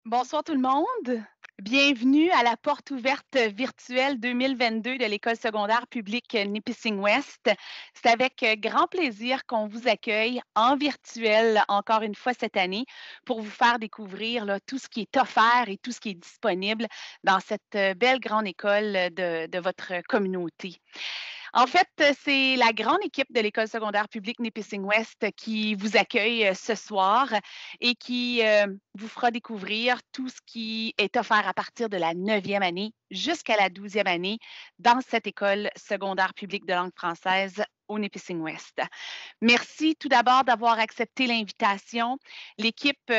Bonsoir tout le monde. Bienvenue à la porte ouverte virtuelle 2022 de l'École secondaire publique Nipissing-Ouest. C'est avec grand plaisir qu'on vous accueille en virtuel encore une fois cette année pour vous faire découvrir là, tout ce qui est offert et tout ce qui est disponible dans cette belle grande école de votre communauté. En fait, c'est la grande équipe de l'École secondaire publique Nipissing-Ouest qui vous accueille ce soir et qui vous fera découvrir tout ce qui est offert à partir de la 9e année jusqu'à la 12e année dans cette école secondaire publique de langue française au Nipissing-Ouest. Merci tout d'abord d'avoir accepté l'invitation. L'équipe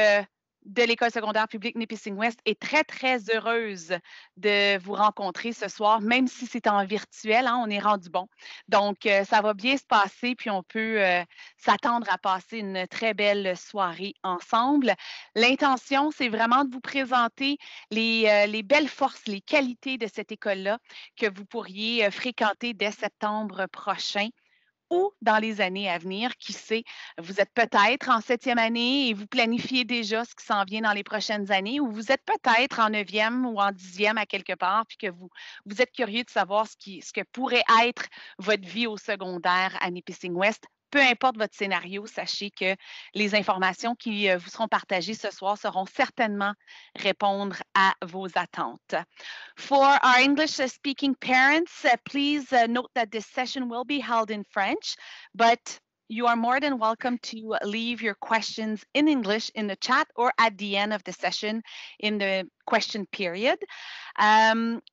de l'École secondaire publique Nipissing-Ouest est très, très heureuse de vous rencontrer ce soir, même si c'est en virtuel, hein, on est rendu bon. Donc, ça va bien se passer, puis on peut s'attendre à passer une très belle soirée ensemble. L'intention, c'est vraiment de vous présenter les belles forces, les qualités de cette école-là que vous pourriez fréquenter dès septembre prochain ou dans les années à venir, qui sait, vous êtes peut-être en 7e année et vous planifiez déjà ce qui s'en vient dans les prochaines années, ou vous êtes peut-être en 9e ou en 10e à quelque part, puis que vous êtes curieux de savoir ce que pourrait être votre vie au secondaire à Nipissing-Ouest. Peu importe votre scénario, sachez que les informations qui vous seront partagées ce soir seront certainement répondre à vos attentes. For our English-speaking parents, please note that this session will be held in French, but you are more than welcome to leave your questions in English in the chat or at the end of the session in the question period.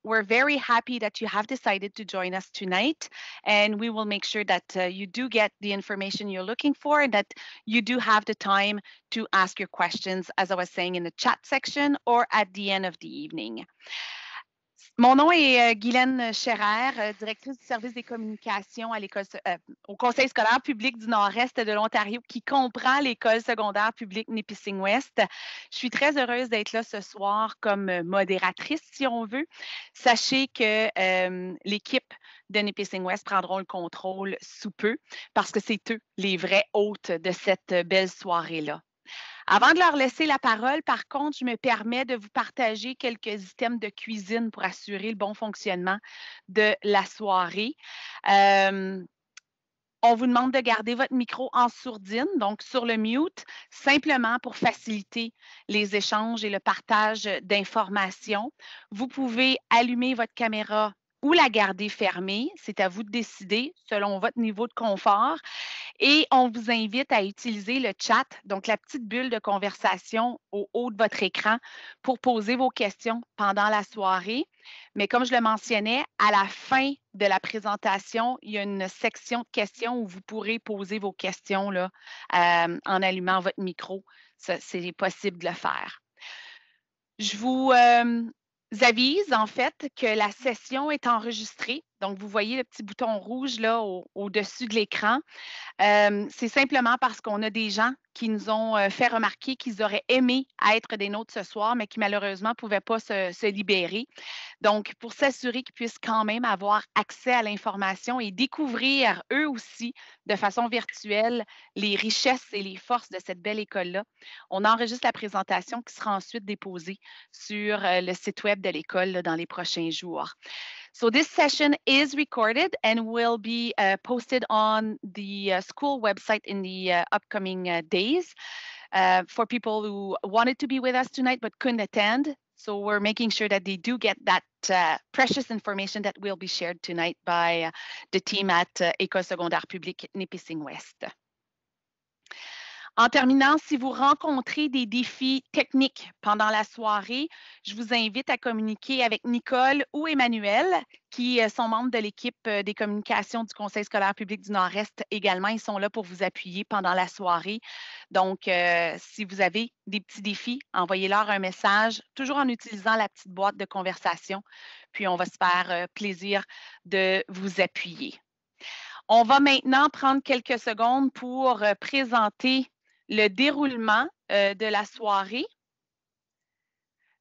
We're very happy that you have decided to join us tonight, and we will make sure that you do get the information you're looking for and that you do have the time to ask your questions, as I was saying, in the chat section or at the end of the evening. Mon nom est Guylaine Scherrer, directrice du service des communications à au Conseil scolaire public du Nord-Est de l'Ontario, qui comprend l'École secondaire publique Nipissing-Ouest. Je suis très heureuse d'être là ce soir comme modératrice, si on veut. Sachez que l'équipe de Nipissing-Ouest prendront le contrôle sous peu parce que c'est eux les vrais hôtes de cette belle soirée-là. Avant de leur laisser la parole, par contre, je me permets de vous partager quelques items de cuisine pour assurer le bon fonctionnement de la soirée. On vous demande de garder votre micro en sourdine, donc sur le mute, simplement pour faciliter les échanges et le partage d'informations. Vous pouvez allumer votre caméra ou la garder fermée. C'est à vous de décider selon votre niveau de confort. Et on vous invite à utiliser le chat, donc la petite bulle de conversation au haut de votre écran pour poser vos questions pendant la soirée. Mais comme je le mentionnais, à la fin de la présentation, il y a une section de questions où vous pourrez poser vos questions là, en allumant votre micro. C'est possible de le faire. Je vous avise en fait que la session est enregistrée. Donc, vous voyez le petit bouton rouge là au-dessus de l'écran. C'est simplement parce qu'on a des gens qui nous ont fait remarquer qu'ils auraient aimé être des nôtres ce soir, mais qui malheureusement ne pouvaient pas se libérer. Donc, pour s'assurer qu'ils puissent quand même avoir accès à l'information et découvrir eux aussi de façon virtuelle les richesses et les forces de cette belle école-là, on enregistre la présentation qui sera ensuite déposée sur le site web de l'école là, dans les prochains jours. So this session is recorded and will be posted on the school website in the upcoming days for people who wanted to be with us tonight but couldn't attend. So we're making sure that they do get that precious information that will be shared tonight by the team at École secondaire publique Nipissing-Ouest. En terminant, si vous rencontrez des défis techniques pendant la soirée, je vous invite à communiquer avec Nicole ou Emmanuel, qui sont membres de l'équipe des communications du Conseil scolaire public du Nord-Est également. Ils sont là pour vous appuyer pendant la soirée. Donc, si vous avez des petits défis, envoyez-leur un message, toujours en utilisant la petite boîte de conversation. Puis, on va se faire plaisir de vous appuyer. On va maintenant prendre quelques secondes pour présenter le déroulement de la soirée.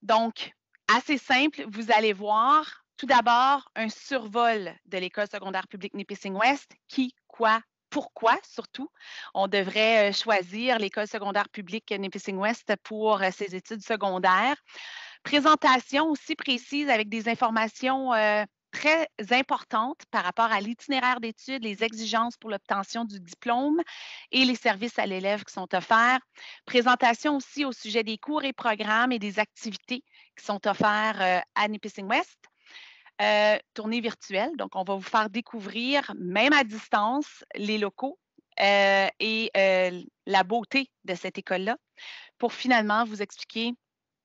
Donc, assez simple, vous allez voir tout d'abord un survol de l'École secondaire publique Nipissing-Ouest, qui, quoi, pourquoi, surtout, on devrait choisir l'École secondaire publique Nipissing-Ouest pour ses études secondaires. Présentation aussi précise avec des informations très importantes par rapport à l'itinéraire d'études, les exigences pour l'obtention du diplôme et les services à l'élève qui sont offerts. Présentation aussi au sujet des cours et programmes et des activités qui sont offerts à Nipissing-Ouest. Tournée virtuelle, donc on va vous faire découvrir, même à distance, les locaux et la beauté de cette école-là pour finalement vous expliquer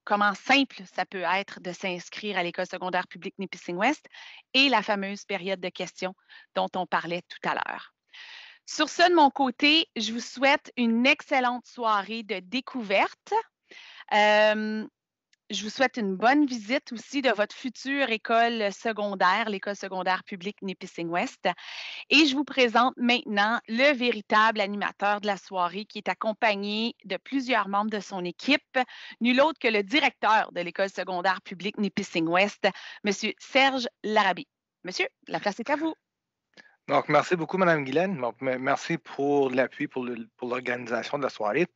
comment simple ça peut être de s'inscrire à l'École secondaire publique Nipissing-Ouest et la fameuse période de questions dont on parlait tout à l'heure. Sur ce, de mon côté, je vous souhaite une excellente soirée de découverte. Je vous souhaite une bonne visite aussi de votre future école secondaire, l'École secondaire publique Nipissing-Ouest. Et je vous présente maintenant le véritable animateur de la soirée qui est accompagné de plusieurs membres de son équipe, nul autre que le directeur de l'École secondaire publique Nipissing-Ouest, M. Serge Larabie. Monsieur, la place est à vous. Donc, merci beaucoup, Mme Guylaine. Donc, merci pour l'appui pour l'organisation de la soirée.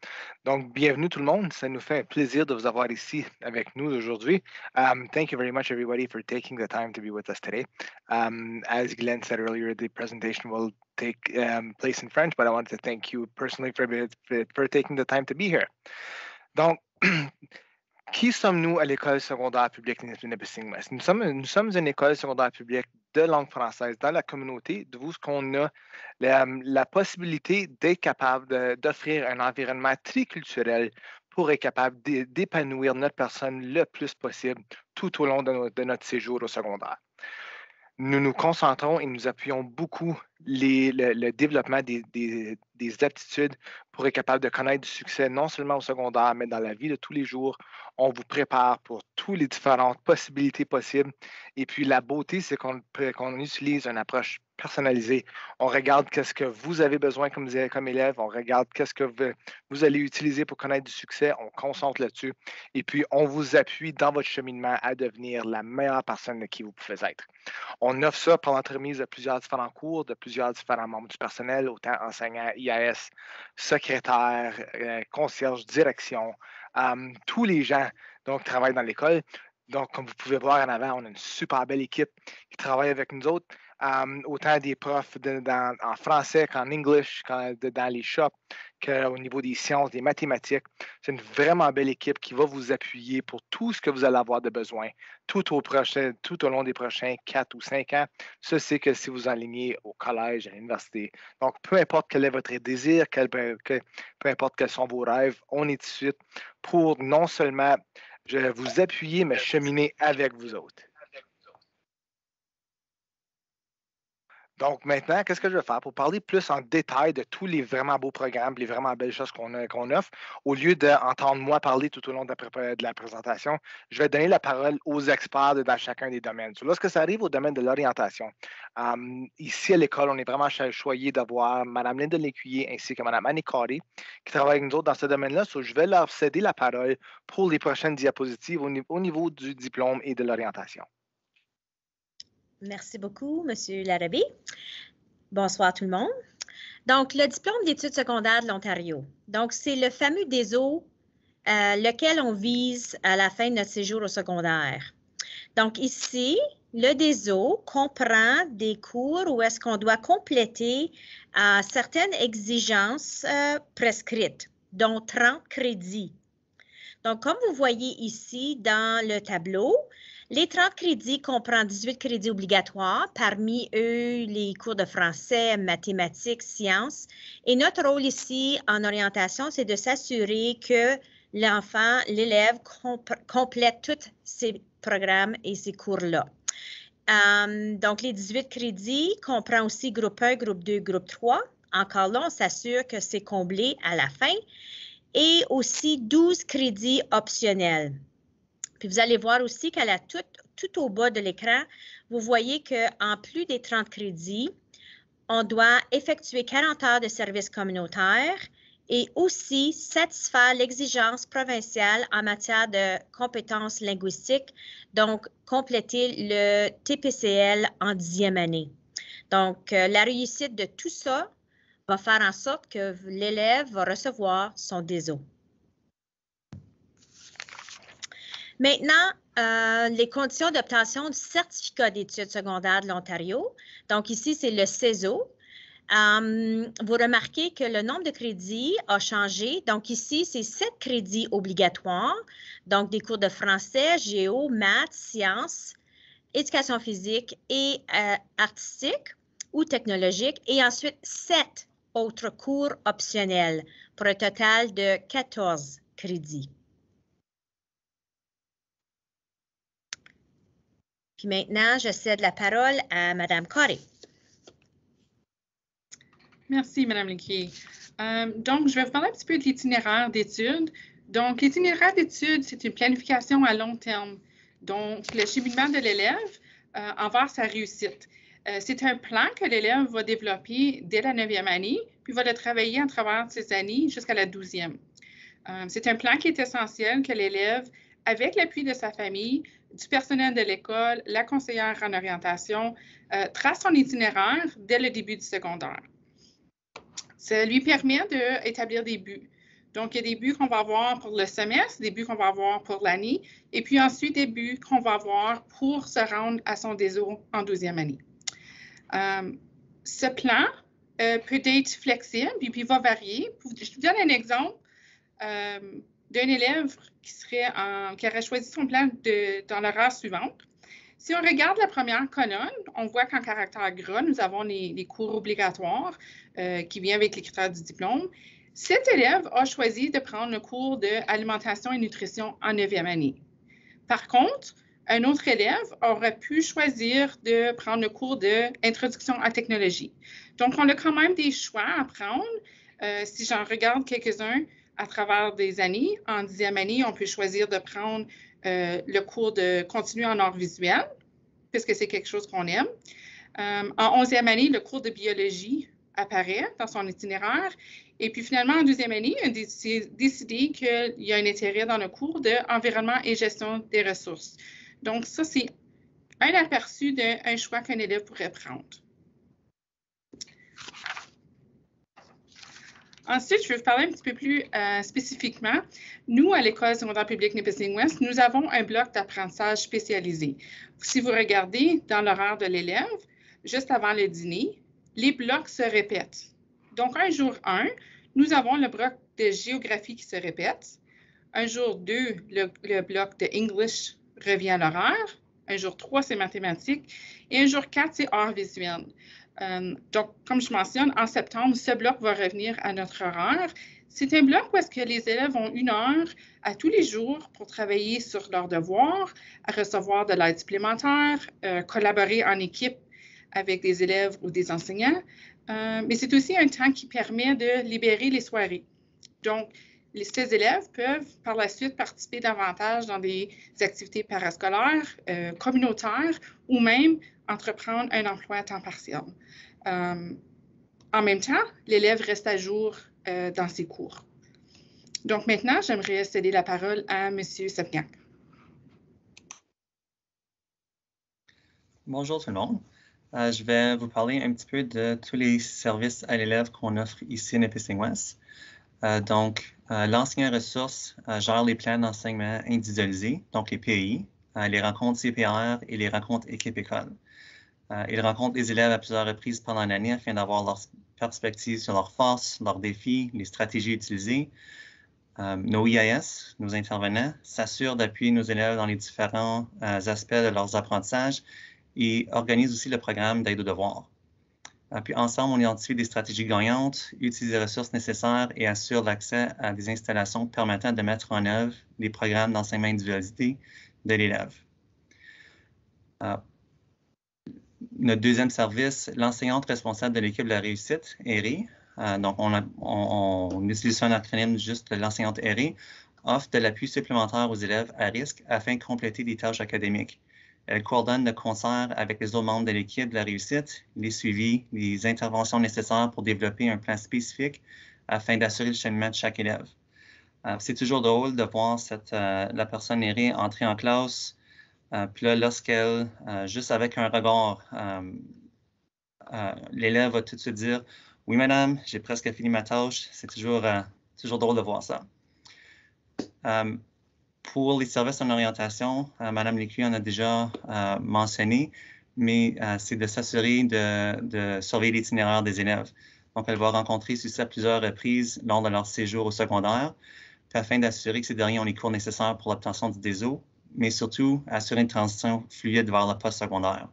Donc, bienvenue tout le monde. Ça nous fait un plaisir de vous avoir ici avec nous aujourd'hui. Thank you very much, everybody, for taking the time to be with us today. As Guylaine said earlier, the presentation will take place in French, but I wanted to thank you personally for taking the time to be here. Donc, qui sommes-nous à l'École secondaire publique Nipissing-Ouest? Nous sommes une école secondaire publique de langue française dans la communauté, d'où qu'on a la possibilité d'être capable d'offrir un environnement triculturel pour être capable d'épanouir notre personne le plus possible tout au long de notre séjour au secondaire. Nous nous concentrons et nous appuyons beaucoup le développement des aptitudes pour être capable de connaître du succès non seulement au secondaire, mais dans la vie de tous les jours. On vous prépare pour toutes les différentes possibilités possibles. Et puis la beauté, c'est qu'on utilise une approche personnalisée. On regarde qu'est-ce que vous avez besoin comme élève, on regarde qu'est-ce que vous allez utiliser pour connaître du succès, on concentre là-dessus. Et puis, on vous appuie dans votre cheminement à devenir la meilleure personne qui vous pouvez être. On offre ça par l'entremise de plusieurs différents cours, de plusieurs différents membres du personnel, autant enseignants, IAS, secrétaires, concierges, direction, tous les gens donc, travaillent dans l'école. Donc, comme vous pouvez voir en avant, on a une super belle équipe qui travaille avec nous autres. Autant des profs en français qu'en English, dans les shops, qu'au niveau des sciences, des mathématiques. C'est une vraiment belle équipe qui va vous appuyer pour tout ce que vous allez avoir de besoin tout au long des prochains 4 ou 5 ans. Ça, c'est que si vous alignez au collège, à l'université. Donc, peu importe quel est votre désir, peu importe quels sont vos rêves, on est ici pour non seulement vous appuyer, mais cheminer avec vous autres. Donc maintenant, qu'est-ce que je vais faire pour parler plus en détail de tous les vraiment beaux programmes, les vraiment belles choses qu'on offre, au lieu d'entendre moi parler tout au long de la présentation, je vais donner la parole aux experts dans chacun des domaines. Lorsque ça arrive au domaine de l'orientation, ici à l'école, on est vraiment choyé d'avoir Mme Linda Lécuyer ainsi que Mme Annie Carré qui travaillent avec nous autres dans ce domaine-là. Je vais leur céder la parole pour les prochaines diapositives au niveau du diplôme et de l'orientation. Merci beaucoup, M. Larabie. Bonsoir tout le monde. Donc, le diplôme d'études secondaires de l'Ontario. Donc, c'est le fameux DESO lequel on vise à la fin de notre séjour au secondaire. Donc, ici, le DESO comprend des cours où est-ce qu'on doit compléter certaines exigences prescrites, dont 30 crédits. Donc, comme vous voyez ici dans le tableau, les 30 crédits comprennent 18 crédits obligatoires, parmi eux les cours de français, mathématiques, sciences. Et notre rôle ici en orientation, c'est de s'assurer que l'enfant, l'élève complète tous ces programmes et ces cours-là. Donc, les 18 crédits comprennent aussi groupe 1, groupe 2, groupe 3. Encore là, on s'assure que c'est comblé à la fin. Et aussi 12 crédits optionnels. Puis vous allez voir aussi qu'à tout au bas de l'écran, vous voyez qu'en plus des 30 crédits, on doit effectuer 40 heures de service communautaire et aussi satisfaire l'exigence provinciale en matière de compétences linguistiques, donc compléter le TPCL en 10e année. Donc, la réussite de tout ça va faire en sorte que l'élève va recevoir son DESO. Maintenant, les conditions d'obtention du certificat d'études secondaires de l'Ontario. Donc ici, c'est le CESO. Vous remarquez que le nombre de crédits a changé. Donc ici, c'est 7 crédits obligatoires. Donc des cours de français, géo, maths, sciences, éducation physique et artistique ou technologique. Et ensuite, 7 autres cours optionnels pour un total de 14 crédits. Puis maintenant, je cède la parole à Mme Corey. Merci, Mme Lequier. Donc, je vais vous parler un petit peu de l'itinéraire d'études. Donc, l'itinéraire d'études, c'est une planification à long terme. Donc, le cheminement de l'élève envers sa réussite. C'est un plan que l'élève va développer dès la 9e année, puis va le travailler à travers ses années jusqu'à la 12e. C'est un plan qui est essentiel que l'élève, avec l'appui de sa famille, du personnel de l'école, la conseillère en orientation, trace son itinéraire dès le début du secondaire. Ça lui permet d'établir des buts. Donc, il y a des buts qu'on va avoir pour le semestre, des buts qu'on va avoir pour l'année, et puis ensuite des buts qu'on va avoir pour se rendre à son DESO en 12e année. Ce plan peut être flexible et puis va varier. Je vous donne un exemple d'un élève qui aurait choisi son plan dans l'horaire suivante. Si on regarde la première colonne, on voit qu'en caractère gras, nous avons les cours obligatoires qui viennent avec les critères du diplôme. Cet élève a choisi de prendre le cours d'alimentation et nutrition en 9e année. Par contre, un autre élève aurait pu choisir de prendre le cours d'introduction à la technologie. Donc, on a quand même des choix à prendre. Si j'en regarde quelques-uns à travers des années, en 10e année, on peut choisir de prendre le cours de continu en arts visuels, puisque c'est quelque chose qu'on aime. En 11e année, le cours de biologie apparaît dans son itinéraire. Et puis finalement, en 12e année, il a décidé qu'il y a un intérêt dans le cours d'environnement et gestion des ressources. Donc ça, c'est un aperçu d'un choix qu'un élève pourrait prendre. Ensuite, je vais vous parler un petit peu plus spécifiquement. Nous, à l'École secondaire publique Nipissing-West, nous avons un bloc d'apprentissage spécialisé. Si vous regardez dans l'horaire de l'élève, juste avant le dîner, les blocs se répètent. Donc, un jour 1, nous avons le bloc de géographie qui se répète. Un jour 2, le bloc de English revient à l'horaire. Un jour 3, c'est mathématiques. Et un jour 4, c'est arts visuels. Donc, comme je mentionne, en septembre, ce bloc va revenir à notre horaire. C'est un bloc où est-ce que les élèves ont 1 heure à tous les jours pour travailler sur leurs devoirs, à recevoir de l'aide supplémentaire, collaborer en équipe avec des élèves ou des enseignants. Mais c'est aussi un temps qui permet de libérer les soirées. Donc, ces élèves peuvent par la suite participer davantage dans des activités parascolaires, communautaires ou même entreprendre un emploi à temps partiel. En même temps, l'élève reste à jour dans ses cours. Donc maintenant, j'aimerais céder la parole à M. Sepniak. Bonjour tout le monde. Je vais vous parler un petit peu de tous les services à l'élève qu'on offre ici à Nipissing-West. Donc, l'enseignant ressources gère les plans d'enseignement individualisés, donc les PEI, les rencontres CPR et les rencontres équipe-école. Il rencontre les élèves à plusieurs reprises pendant l'année afin d'avoir leur perspective sur leurs forces, leurs défis, les stratégies utilisées. Nos IAS, nos intervenants, s'assurent d'appuyer nos élèves dans les différents aspects de leurs apprentissages et organisent aussi le programme d'aide aux devoirs. Puis ensemble, on identifie des stratégies gagnantes, utilise les ressources nécessaires et assure l'accès à des installations permettant de mettre en œuvre les programmes d'enseignement individualisé de l'élève. Notre deuxième service, l'enseignante responsable de l'équipe de la réussite, ERI, donc on utilise un acronyme juste l'enseignante ERI, offre de l'appui supplémentaire aux élèves à risque afin de compléter des tâches académiques. Elle coordonne de concert avec les autres membres de l'équipe de la réussite, les suivis, les interventions nécessaires pour développer un plan spécifique afin d'assurer le cheminement de chaque élève. C'est toujours drôle de voir la personne errée entrer en classe, puis là, lorsqu'elle, juste avec un regard, l'élève va tout de suite dire Oui, madame, j'ai presque fini ma tâche. C'est toujours drôle de voir ça. Pour les services en orientation, Madame Lécuyer en a déjà mentionné, mais c'est de s'assurer de surveiller l'itinéraire des élèves. Donc, elle va rencontrer ceux-ci à plusieurs reprises lors de leur séjour au secondaire, afin d'assurer que ces derniers ont les cours nécessaires pour l'obtention du DESO, mais surtout assurer une transition fluide vers le post-secondaire.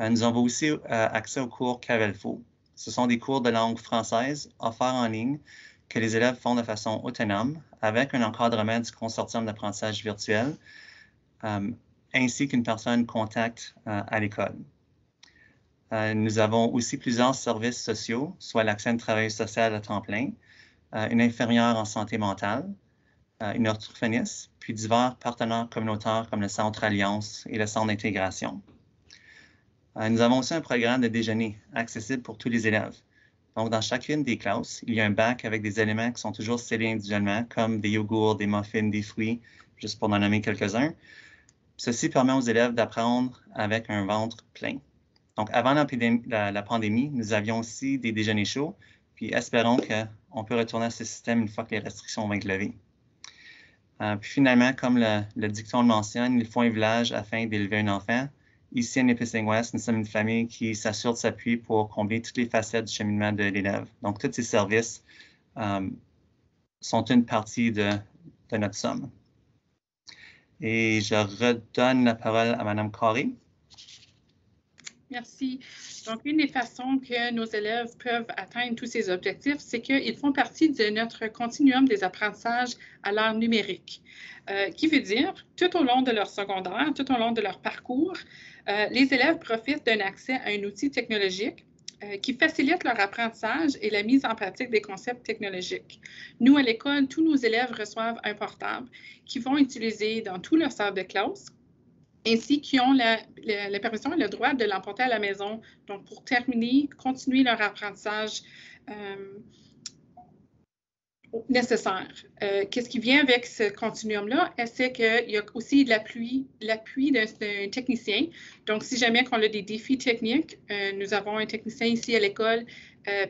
Nous avons aussi accès aux cours Cavelfo. Ce sont des cours de langue française offerts en ligne que les élèves font de façon autonome avec un encadrement du consortium d'apprentissage virtuel ainsi qu'une personne contact à l'école. Nous avons aussi plusieurs services sociaux, soit l'accès à une travailleuse sociale à temps plein, une infirmière en santé mentale, une orthophoniste, puis divers partenaires communautaires comme le Centre Alliance et le Centre d'intégration. Nous avons aussi un programme de déjeuner accessible pour tous les élèves. Donc, dans chacune des classes, il y a un bac avec des éléments qui sont toujours scellés individuellement, comme des yogourts, des muffins, des fruits, juste pour en nommer quelques-uns. Ceci permet aux élèves d'apprendre avec un ventre plein. Donc, avant la pandémie, nous avions aussi des déjeuners chauds, puis espérons qu'on peut retourner à ce système une fois que les restrictions vont être levées. Puis finalement, comme le dicton le mentionne, il faut un village afin d'élever un enfant. Ici, à Nipissing-West, nous sommes une famille qui s'assure de s'appuyer pour combler toutes les facettes du cheminement de l'élève. Donc, tous ces services sont une partie de notre somme. Et je redonne la parole à Mme Carré. Merci. Donc, une des façons que nos élèves peuvent atteindre tous ces objectifs, c'est qu'ils font partie de notre continuum des apprentissages à l'ère numérique, qui veut dire, tout au long de leur secondaire, tout au long de leur parcours, les élèves profitent d'un accès à un outil technologique qui facilite leur apprentissage et la mise en pratique des concepts technologiques. Nous, à l'école, tous nos élèves reçoivent un portable qu'ils vont utiliser dans tout leur salle de classe, ainsi qu'ils ont la permission et le droit de l'emporter à la maison. Donc, pour terminer, continuer leur apprentissage nécessaire. Qu'est-ce qui vient avec ce continuum-là? C'est qu'il y a aussi l'appui d'un technicien. Donc, si jamais on a des défis techniques, nous avons un technicien ici à l'école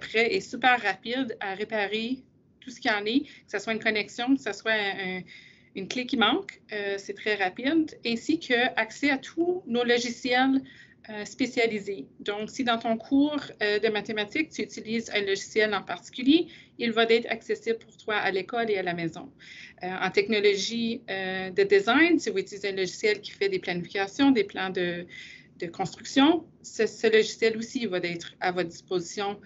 prêt et super rapide à réparer tout ce qu'il y en est, que ce soit une connexion, que ce soit une clé qui manque, c'est très rapide, ainsi qu'accès à tous nos logiciels spécialisés. Donc, si dans ton cours de mathématiques, tu utilises un logiciel en particulier, il va être accessible pour toi à l'école et à la maison. En technologie de design, si vous utilisez un logiciel qui fait des planifications, des plans de construction, ce logiciel aussi va être à votre disposition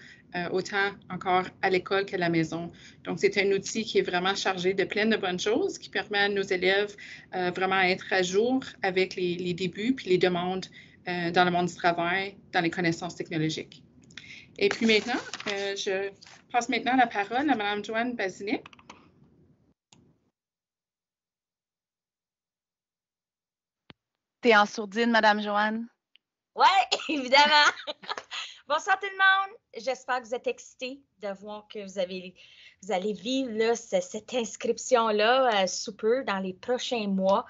autant encore à l'école qu'à la maison. Donc, c'est un outil qui est vraiment chargé de plein de bonnes choses, qui permet à nos élèves vraiment à être à jour avec les débuts puis les demandes dans le monde du travail, dans les connaissances technologiques. Et puis maintenant, je passe maintenant la parole à Mme Joanne Bazinet. Tu es en sourdine, Mme Joanne? Oui, évidemment. Bonsoir tout le monde. J'espère que vous êtes excités de voir que vous allez vivre là, cette inscription-là sous peu dans les prochains mois.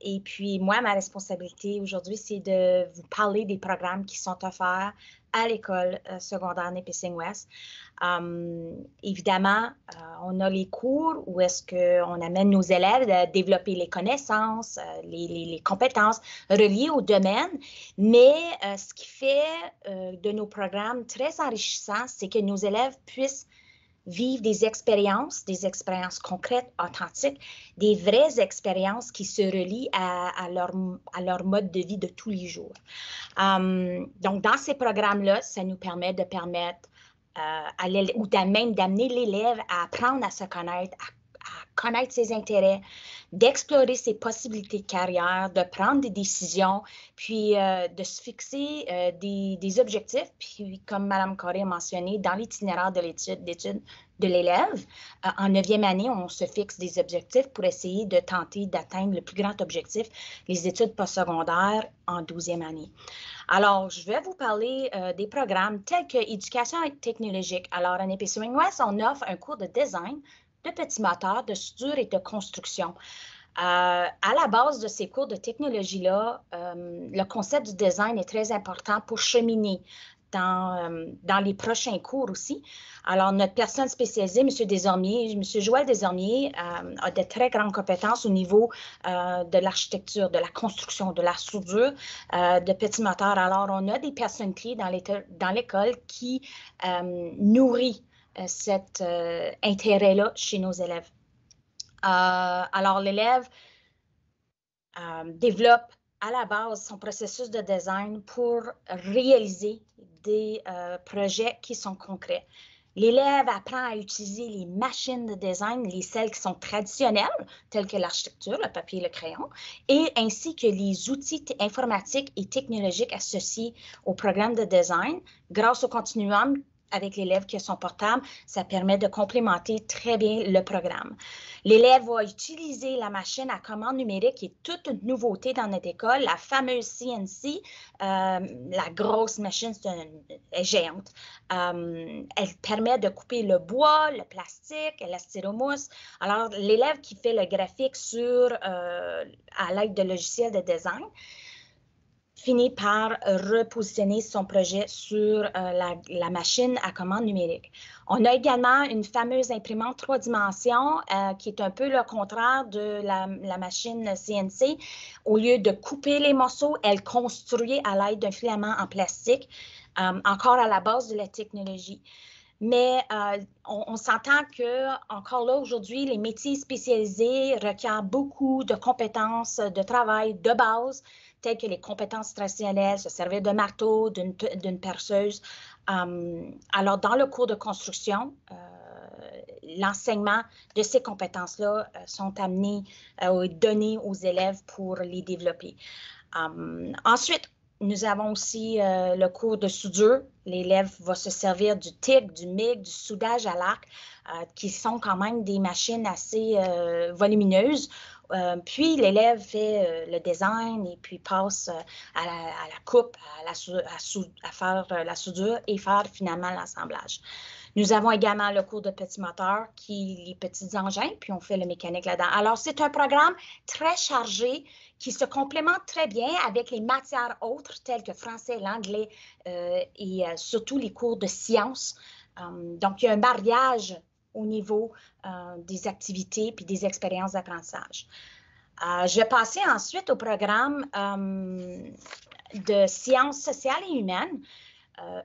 Et puis, moi, ma responsabilité aujourd'hui, c'est de vous parler des programmes qui sont offerts à l'école secondaire Nipissing-West. Évidemment, on a les cours où est-ce qu'on amène nos élèves à développer les connaissances, les compétences reliées au domaine, mais ce qui fait de nos programmes très enrichissants, c'est que nos élèves puissent vivre des expériences concrètes, authentiques, des vraies expériences qui se relient à leur mode de vie de tous les jours. Donc, dans ces programmes-là, ça nous permet de permettre ou même d'amener l'élève à apprendre à se connaître, à connaître ses intérêts, d'explorer ses possibilités de carrière, de prendre des décisions, puis de se fixer des objectifs. Puis, comme Mme Carré a mentionné, dans l'itinéraire de l'étude de l'élève, en 9e année, on se fixe des objectifs pour essayer de tenter d'atteindre le plus grand objectif, les études postsecondaires en 12e année. Alors, je vais vous parler des programmes tels que éducation technologique. Alors, à Nipissing-West, on offre un cours de design, de petits moteurs, de soudure et de construction. À la base de ces cours de technologie-là, le concept du design est très important pour cheminer dans les prochains cours aussi. Alors, notre personne spécialisée, M. Desormiers, M. Joël Desormiers, a de très grandes compétences au niveau de l'architecture, de la construction, de la soudure, de petits moteurs. Alors, on a des personnes clés dans l'école qui nourrit cet intérêt-là chez nos élèves. Alors, l'élève développe à la base son processus de design pour réaliser des projets qui sont concrets. L'élève apprend à utiliser les machines de design, celles qui sont traditionnelles, telles que l'architecture, le papier et le crayon, et ainsi que les outils informatiques et technologiques associés au programme de design. Grâce au continuum avec l'élève qui a son portable, ça permet de complémenter très bien le programme. L'élève va utiliser la machine à commande numérique qui est toute une nouveauté dans notre école, la fameuse CNC, la grosse machine, est géante. Elle permet de couper le bois, le plastique, la styromousse. Alors, l'élève qui fait le graphique à l'aide de logiciels de design, finit par repositionner son projet sur la machine à commande numérique. On a également une fameuse imprimante 3 dimensions qui est un peu le contraire de la machine CNC. Au lieu de couper les morceaux, elle construit à l'aide d'un filament en plastique, encore à la base de la technologie. Mais on s'entend que, encore là, aujourd'hui, les métiers spécialisés requièrent beaucoup de compétences de travail de base, telles que les compétences traditionnelles, se servir de marteau, d'une perceuse. Alors, dans le cours de construction, l'enseignement de ces compétences-là sont amenés donnés aux élèves pour les développer. Ensuite, nous avons aussi le cours de soudure. L'élève va se servir du TIG, du MIG, du soudage à l'arc, qui sont quand même des machines assez volumineuses. Puis, l'élève fait le design et puis passe à la coupe, à faire la soudure et faire finalement l'assemblage. Nous avons également le cours de petits moteurs, les petits engins, puis on fait le mécanique là-dedans. Alors, c'est un programme très chargé qui se complémente très bien avec les matières autres telles que français, l'anglais et surtout les cours de sciences. Donc, il y a un mariage au niveau des activités puis des expériences d'apprentissage. Je vais passer ensuite au programme de sciences sociales et humaines.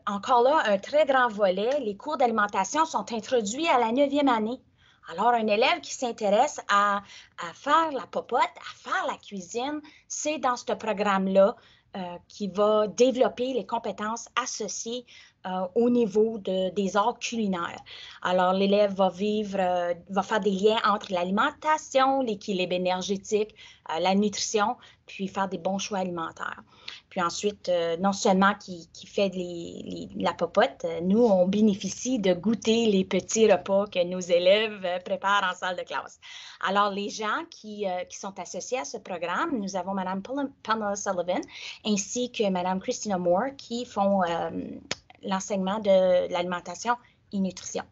Encore là, un très grand volet. Les cours d'alimentation sont introduits à la 9e année. Alors, un élève qui s'intéresse à faire la popote, à faire la cuisine, c'est dans ce programme-là qui va développer les compétences associées au niveau des arts culinaires. Alors, l'élève va faire des liens entre l'alimentation, l'équilibre énergétique, la nutrition, puis faire des bons choix alimentaires. Puis ensuite, non seulement qui fait la popote, nous, on bénéficie de goûter les petits repas que nos élèves préparent en salle de classe. Alors, les gens qui sont associés à ce programme, nous avons Mme Pamela Sullivan ainsi que Mme Christina Moore qui font l'enseignement de l'alimentation et nutrition.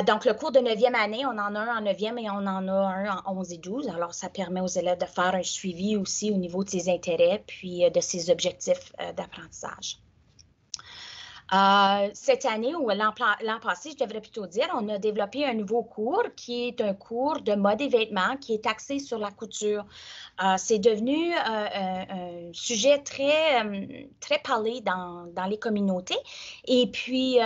Donc, le cours de 9e année, on en a un en 9e et on en a un en 11 et 12. Alors, ça permet aux élèves de faire un suivi aussi au niveau de ses intérêts puis de ses objectifs d'apprentissage. Cette année ou l'an passé, je devrais plutôt dire, on a développé un nouveau cours qui est un cours de mode et vêtements qui est axé sur la couture. C'est devenu un sujet très parlé dans les communautés. Et puis,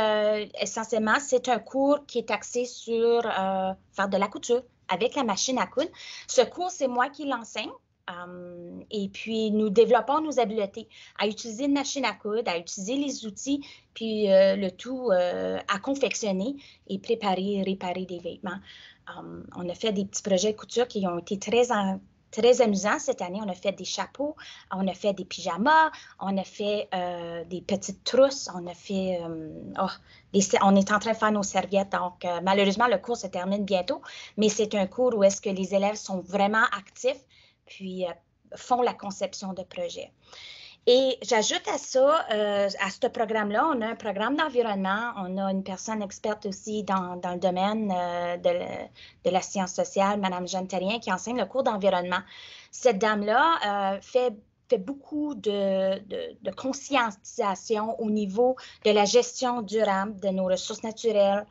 essentiellement, c'est un cours qui est axé sur faire de la couture avec la machine à coudre. Ce cours, c'est moi qui l'enseigne. Et puis, nous développons nos habiletés à utiliser une machine à coudre, à utiliser les outils, puis le tout à confectionner et réparer des vêtements. On a fait des petits projets de couture qui ont été très amusants cette année. On a fait des chapeaux, on a fait des pyjamas, on a fait des petites trousses, on a fait... on est en train de faire nos serviettes. Donc, malheureusement, le cours se termine bientôt, mais c'est un cours où est-ce que les élèves sont vraiment actifs puis font la conception de projets. Et j'ajoute à ça, à ce programme-là, on a un programme d'environnement, on a une personne experte aussi dans le domaine de la science sociale, Mme Jeanne Terrien, qui enseigne le cours d'environnement. Cette dame-là fait fait beaucoup de conscientisation au niveau de la gestion durable de nos ressources naturelles,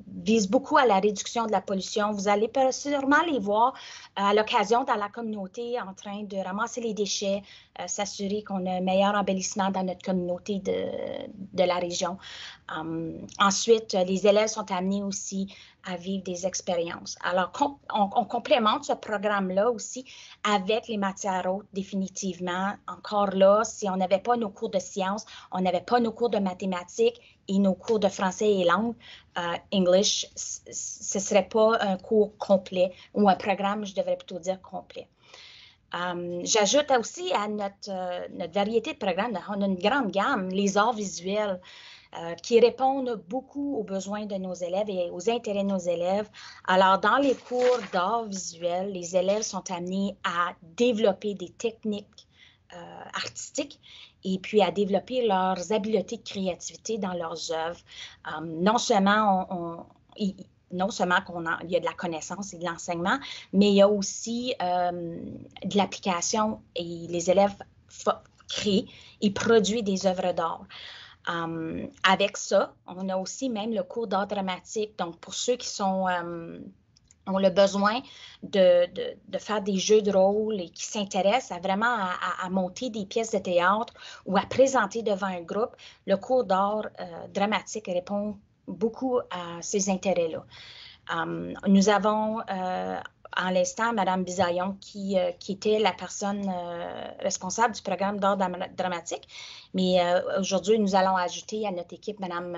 vise beaucoup à la réduction de la pollution. Vous allez sûrement les voir à l'occasion dans la communauté en train de ramasser les déchets, s'assurer qu'on a un meilleur embellissement dans notre communauté de la région. Ensuite, les élèves sont amenés aussi à vivre des expériences. Alors, on complémente ce programme-là aussi avec les matières hautes, définitivement. Encore là, si on n'avait pas nos cours de sciences, on n'avait pas nos cours de mathématiques et nos cours de français et langue, English, ce ne serait pas un cours complet ou un programme, je devrais plutôt dire, complet. J'ajoute aussi à notre variété de programmes, on a une grande gamme, les arts visuels, qui répondent beaucoup aux besoins de nos élèves et aux intérêts de nos élèves. Alors, dans les cours d'art visuel, les élèves sont amenés à développer des techniques artistiques et puis à développer leurs habiletés de créativité dans leurs œuvres. Non seulement il y a de la connaissance et de l'enseignement, mais il y a aussi de l'application et les élèves créent et produisent des œuvres d'art. Avec ça, on a aussi même le cours d'art dramatique. Donc, pour ceux qui ont le besoin de faire des jeux de rôle et qui s'intéressent à monter des pièces de théâtre ou à présenter devant un groupe, le cours d'art dramatique répond beaucoup à ces intérêts-là. Nous avons en l'instant Mme Bisaillon qui était la personne responsable du programme d'art dramatique. Mais aujourd'hui, nous allons ajouter à notre équipe Mme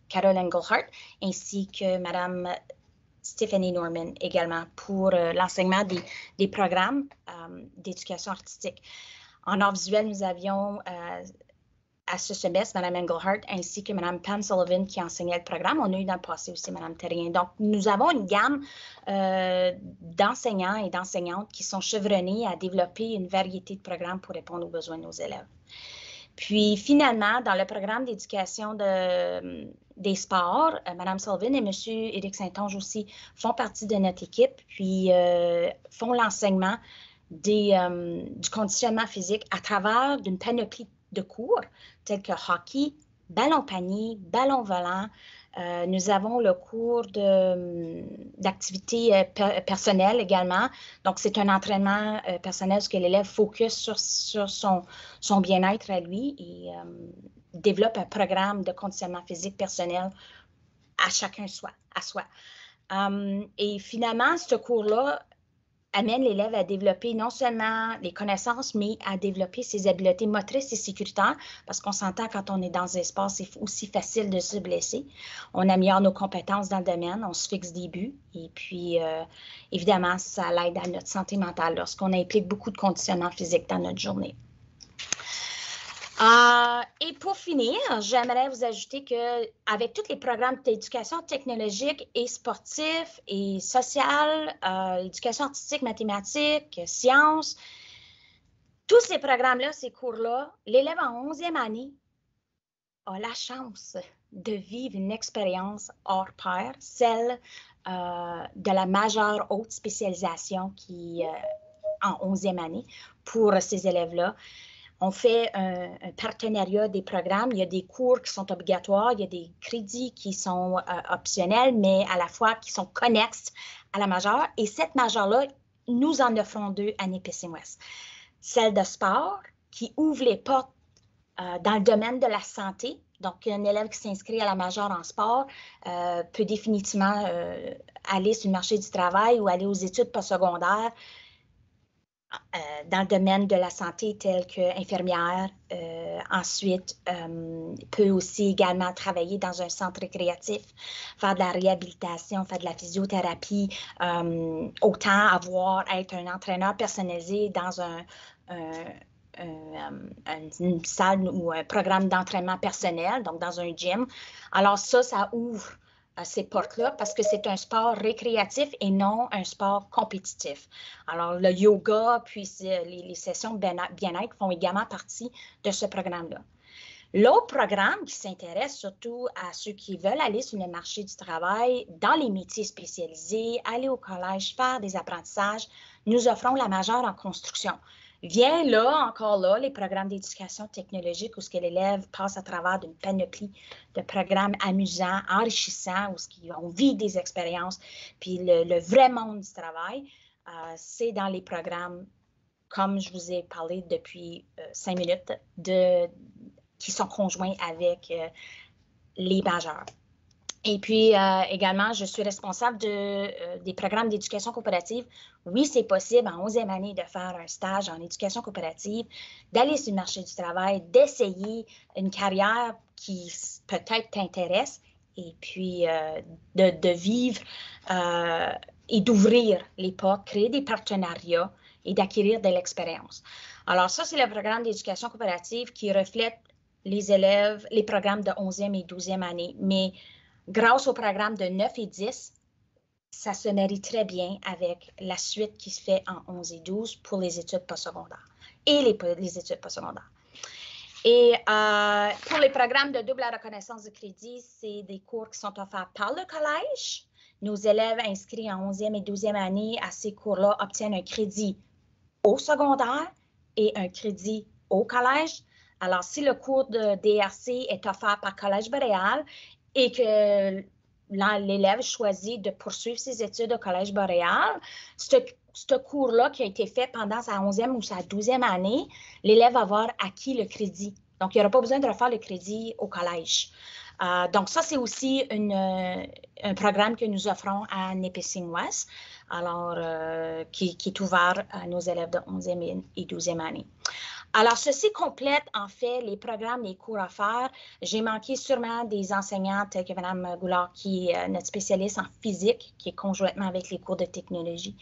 Carol Engelhardt ainsi que Mme Stephanie Norman également pour l'enseignement des programmes d'éducation artistique. En art visuel, nous avions à ce semestre, Mme Engelhardt ainsi que Mme Pam Sullivan qui enseignait le programme. On a eu dans le passé aussi Mme Terrien. Donc, nous avons une gamme d'enseignants et d'enseignantes qui sont chevronnés à développer une variété de programmes pour répondre aux besoins de nos élèves. Puis, finalement, dans le programme d'éducation des sports, Mme Sullivan et M. Éric Saint-Onge aussi font partie de notre équipe, puis font l'enseignement du conditionnement physique à travers d'une panoplie de cours tels que hockey, ballon panier, ballon volant. Nous avons le cours d'activité personnelle également. Donc, c'est un entraînement personnel parce que l'élève focus sur son bien-être à lui et développe un programme de conditionnement physique personnel à chacun à soi. Et finalement, ce cours-là amène l'élève à développer non seulement les connaissances, mais à développer ses habiletés motrices et sécuritaires, parce qu'on s'entend quand on est dans un espace, c'est aussi facile de se blesser. On améliore nos compétences dans le domaine, on se fixe des buts, et puis évidemment, ça l'aide à notre santé mentale lorsqu'on implique beaucoup de conditionnement physique dans notre journée. Et pour finir, j'aimerais vous ajouter qu'avec tous les programmes d'éducation technologique et sportif et social, éducation artistique, mathématiques, sciences, tous ces programmes-là, ces cours-là, l'élève en 11e année a la chance de vivre une expérience hors pair, celle de la majeure haute spécialisation qui en 11e année pour ces élèves-là. On fait un partenariat des programmes. Il y a des cours qui sont obligatoires, il y a des crédits qui sont optionnels, mais à la fois qui sont connexes à la majeure. Et cette majeure-là, nous en offrons deux à Nipissing West. Celle de sport, qui ouvre les portes dans le domaine de la santé. Donc, un élève qui s'inscrit à la majeure en sport peut définitivement aller sur le marché du travail ou aller aux études postsecondaires dans le domaine de la santé tel qu'infirmière. Ensuite, peut aussi également travailler dans un centre récréatif, faire de la réhabilitation, faire de la physiothérapie, autant être un entraîneur personnalisé dans une salle ou un programme d'entraînement personnel, donc dans un gym. Alors ça ouvre ces portes-là parce que c'est un sport récréatif et non un sport compétitif. Alors, le yoga, puis les sessions de bien-être font également partie de ce programme-là. L'autre programme qui s'intéresse surtout à ceux qui veulent aller sur le marché du travail, dans les métiers spécialisés, aller au collège, faire des apprentissages, nous offrons la majeure en construction. vient là, encore là, les programmes d'éducation technologique où ce que l'élève passe à travers d'une panoplie de programmes amusants, enrichissants, où on vit des expériences. Puis le vrai monde du travail, c'est dans les programmes, comme je vous ai parlé depuis 5 minutes, qui sont conjoints avec les majeurs. Et puis, également, je suis responsable des programmes d'éducation coopérative. Oui, c'est possible en 11e année de faire un stage en éducation coopérative, d'aller sur le marché du travail, d'essayer une carrière qui peut-être t'intéresse et puis de vivre et d'ouvrir les portes, créer des partenariats et d'acquérir de l'expérience. Alors ça, c'est le programme d'éducation coopérative qui reflète les élèves, les programmes de 11e et 12e année. Mais grâce au programme de 9 et 10, ça se marie très bien avec la suite qui se fait en 11 et 12 pour les études postsecondaires et les études postsecondaires. Et pour les programmes de double reconnaissance de crédit, c'est des cours qui sont offerts par le collège. Nos élèves inscrits en 11e et 12e année à ces cours-là obtiennent un crédit au secondaire et un crédit au collège. Alors, si le cours de DRC est offert par Collège Boréal et que l'élève choisit de poursuivre ses études au Collège Boréal, ce cours-là qui a été fait pendant sa 11e ou sa 12e année, l'élève va avoir acquis le crédit. Donc, il n'y aura pas besoin de refaire le crédit au collège. Donc, ça, c'est aussi un programme que nous offrons à Nipissing West, alors qui est ouvert à nos élèves de 11e et 12e année. Alors, ceci complète, en fait, les programmes, les cours à faire. J'ai manqué sûrement des enseignants tels que Mme Goulard, qui est notre spécialiste en physique, qui est conjointement avec les cours de technologie.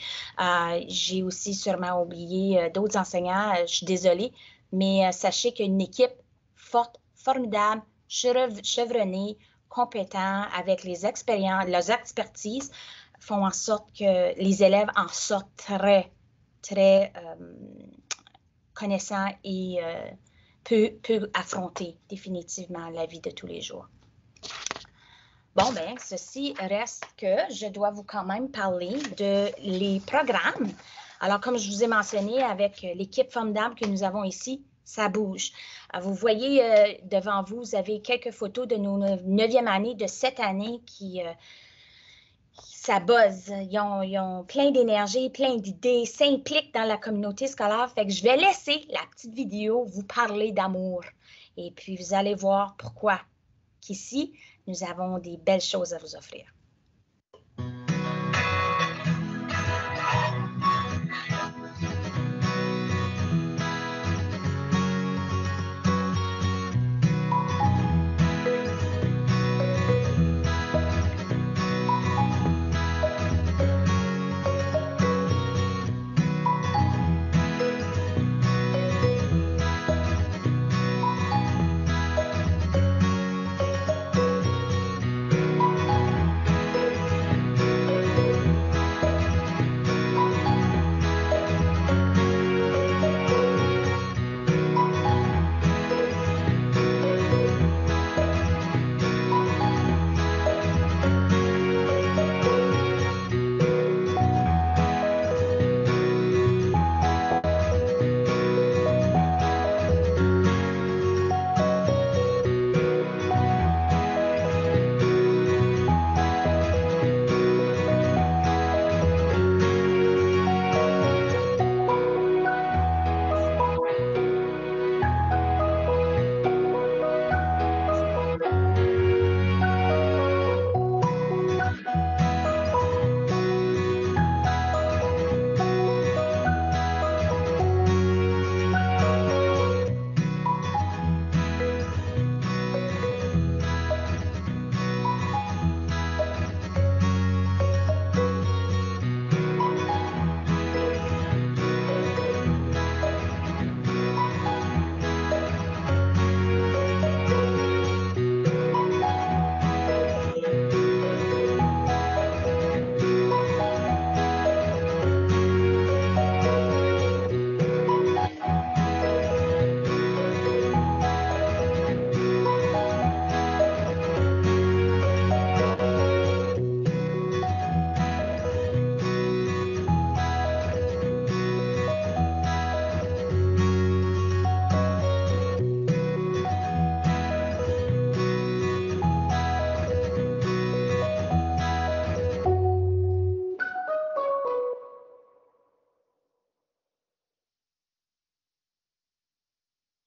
J'ai aussi sûrement oublié d'autres enseignants. Je suis désolée, mais sachez qu'une équipe forte, formidable, chevronnée, compétente, avec les expériences, leurs expertises, font en sorte que les élèves en sortent très, très connaissant et peut affronter définitivement la vie de tous les jours. Bon, bien, ceci reste que je dois vous quand même parler de les programmes. Alors, comme je vous ai mentionné, avec l'équipe formidable que nous avons ici, ça bouge. Vous voyez devant vous, vous avez quelques photos de nos 9e année de cette année qui ça buzz. Ils ont plein d'énergie, plein d'idées, s'impliquent dans la communauté scolaire. Fait que je vais laisser la petite vidéo vous parler d'amour. Et puis, vous allez voir pourquoi qu'ici, nous avons des belles choses à vous offrir.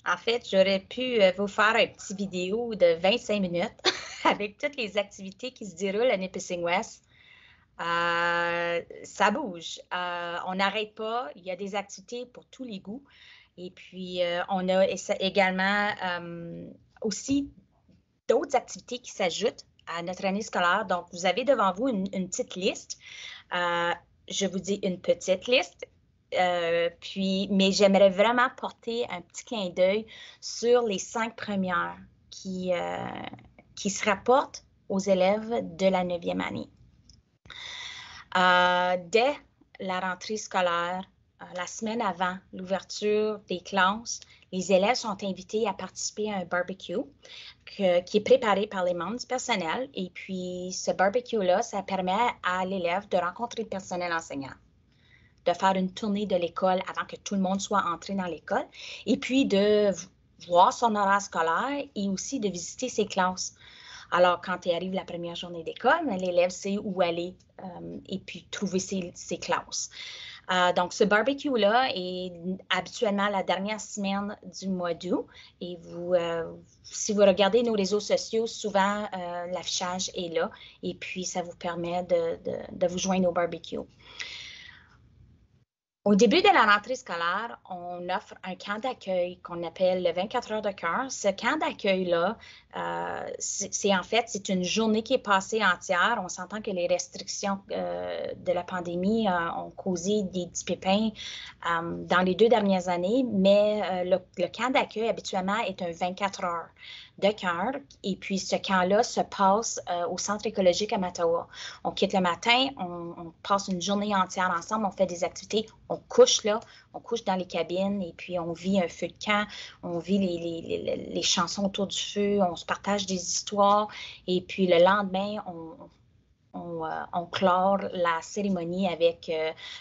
En fait, j'aurais pu vous faire un petit vidéo de 25 minutes avec toutes les activités qui se déroulent à Nipissing West. Ça bouge. On n'arrête pas. Il y a des activités pour tous les goûts. Et puis, on a également aussi d'autres activités qui s'ajoutent à notre année scolaire. Donc, vous avez devant vous une petite liste. Je vous dis une petite liste. Mais j'aimerais vraiment porter un petit clin d'œil sur les 5 premières qui se rapportent aux élèves de la 9e année. Dès la rentrée scolaire, la semaine avant l'ouverture des classes, les élèves sont invités à participer à un barbecue qui est préparé par les membres du personnel. Et puis, ce barbecue-là, ça permet à l'élève de rencontrer le personnel enseignant, de faire une tournée de l'école avant que tout le monde soit entré dans l'école, et puis de voir son horaire scolaire et aussi de visiter ses classes. Alors, quand il arrive la première journée d'école, l'élève sait où aller et puis trouver ses classes. Donc, ce barbecue-là est habituellement la dernière semaine du mois d'août. Et si vous regardez nos réseaux sociaux, souvent l'affichage est là. Et puis, ça vous permet de vous joindre au barbecue. Au début de la rentrée scolaire, on offre un camp d'accueil qu'on appelle le 24 heures de cœur. Ce camp d'accueil-là, c'est une journée qui est passée entière. On s'entend que les restrictions de la pandémie ont causé des petits pépins dans les 2 dernières années, mais le camp d'accueil habituellement est un 24 heures de cœur. Et puis, ce camp-là se passe au Centre écologique à Mattawa. On quitte le matin, on passe une journée entière ensemble, on fait des activités, on couche là, on couche dans les cabines et puis on vit un feu de camp, on vit les chansons autour du feu, on se partage des histoires et puis le lendemain, on clore la cérémonie avec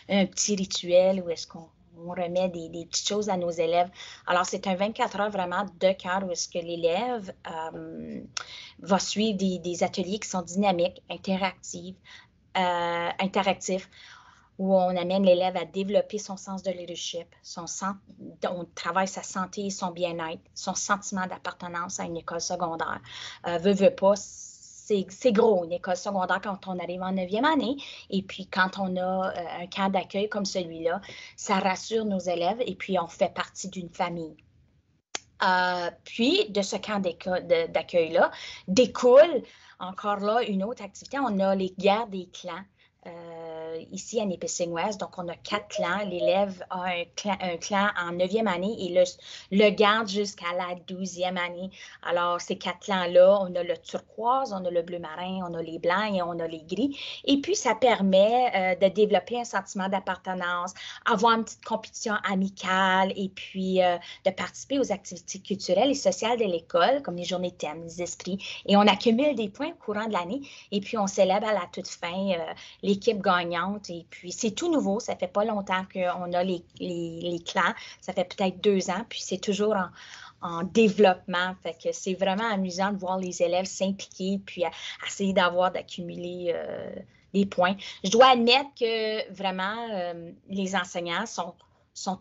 un petit rituel où est-ce qu'on remet des petites choses à nos élèves. Alors, c'est un 24 heures vraiment de cœur où est-ce que l'élève va suivre des ateliers qui sont dynamiques, interactifs, où on amène l'élève à développer son sens de leadership, on travaille sa santé et son bien-être, son sentiment d'appartenance à une école secondaire. Veut pas, c'est gros, une école secondaire quand on arrive en 9e année. Et puis, quand on a un camp d'accueil comme celui-là, ça rassure nos élèves et puis on fait partie d'une famille. Puis, de ce camp d'accueil-là, découle encore là une autre activité. On a les guerres des clans. Ici à Nipissing West, donc on a 4 clans. L'élève a un clan en 9e année et le garde jusqu'à la 12e année. Alors, ces 4 clans-là, on a le turquoise, on a le bleu marin, on a les blancs et on a les gris. Et puis, ça permet de développer un sentiment d'appartenance, avoir une petite compétition amicale et puis de participer aux activités culturelles et sociales de l'école, comme les journées de thème, les esprits. Et on accumule des points au courant de l'année et puis on célèbre à la toute fin l'équipe gagnante. Et puis, c'est tout nouveau. Ça fait pas longtemps qu'on a les clans. Ça fait peut-être 2 ans. Puis, c'est toujours en développement. Fait que c'est vraiment amusant de voir les élèves s'impliquer puis essayer d'accumuler les points. Je dois admettre que vraiment, les enseignants sont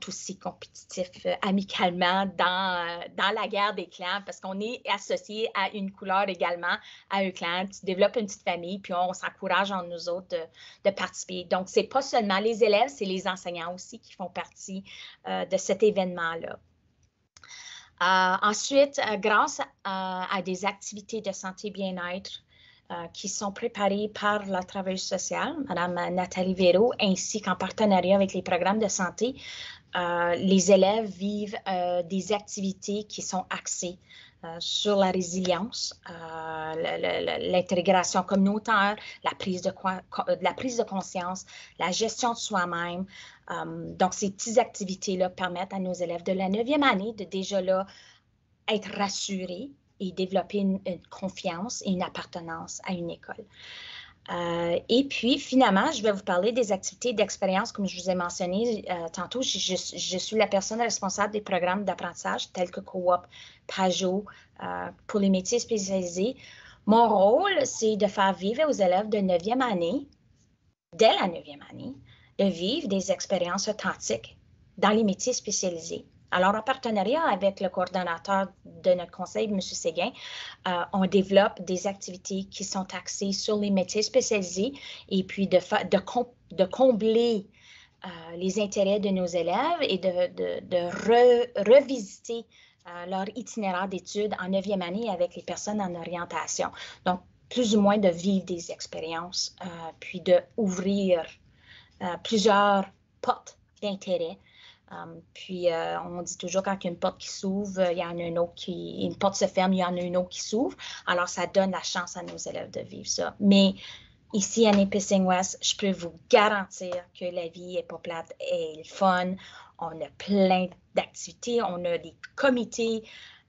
aussi compétitifs amicalement dans la guerre des clans parce qu'on est associé à une couleur également, à un clan. Tu développes une petite famille, puis on s'encourage en nous autres de participer. Donc, ce n'est pas seulement les élèves, c'est les enseignants aussi qui font partie de cet événement-là. Ensuite, grâce à des activités de santé et bien-être, qui sont préparées par la travailleuse sociale, Mme Nathalie Véro, ainsi qu'en partenariat avec les programmes de santé, les élèves vivent des activités qui sont axées sur la résilience, l'intégration communautaire, la prise de conscience, la gestion de soi-même. Donc, ces petites activités-là permettent à nos élèves de la 9e année de déjà là être rassurés et développer une confiance et une appartenance à une école. Et puis, finalement, je vais vous parler des activités d'expérience, comme je vous ai mentionné tantôt. Je suis la personne responsable des programmes d'apprentissage tels que Coop, Pajot, pour les métiers spécialisés. Mon rôle, c'est de faire vivre aux élèves de 9e année, dès la 9e année, de vivre des expériences authentiques dans les métiers spécialisés. Alors, en partenariat avec le coordonnateur de notre conseil, M. Séguin, on développe des activités qui sont axées sur les métiers spécialisés et puis de combler les intérêts de nos élèves et de revisiter leur itinéraire d'études en 9e année avec les personnes en orientation. Donc, plus ou moins de vivre des expériences, puis d'ouvrir plusieurs portes d'intérêt. Puis, on dit toujours quand il y a une porte qui s'ouvre, il y en a une autre une porte se ferme, il y en a une autre qui s'ouvre. Alors, ça donne la chance à nos élèves de vivre ça. Mais ici, à Nipissing West, je peux vous garantir que la vie n'est pas plate, elle est fun. On a plein d'activités, on a des comités